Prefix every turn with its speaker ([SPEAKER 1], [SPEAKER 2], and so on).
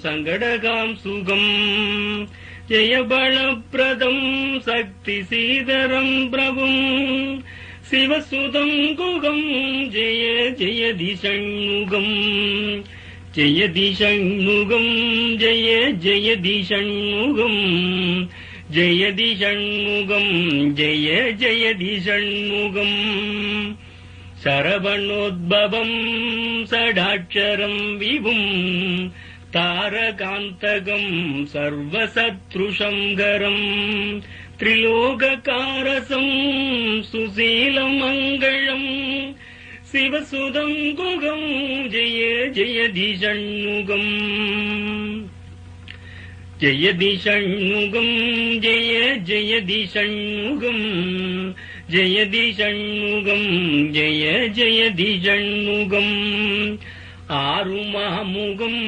[SPEAKER 1] சங்கடகாம் சுகம் ஜெயபலப்பிரதம் சக்தி சீதரம் பிரபும் சிவசுதம் குகம் ஜெய ஜெயதி ஷண்முகம் ஜெயதி ஷண்முகம் ஜெய ஜெயதி ஷண்முகம் ஜெயதி ஷண்முகம் ஜெய ஜெயதி ஷண்முகம் சரவணோத்பவம் சடாட்சரம் விபும் தாரகாந்தகம் சர்வசத்ருஷங்கரம் திரிலோககாரசம் சுசீலமங்களம் சிவசுதம் குகம் ஜெய ஜெயதி ஷண்முகம் ஜெயதி ஷண்முகம் ஜெய ஜெயதி ஷண்முகம் ஜெயதி ஷண்முகம் ஜெய ஜெயதி ஷண்முகம் ஆறுமாமுகம்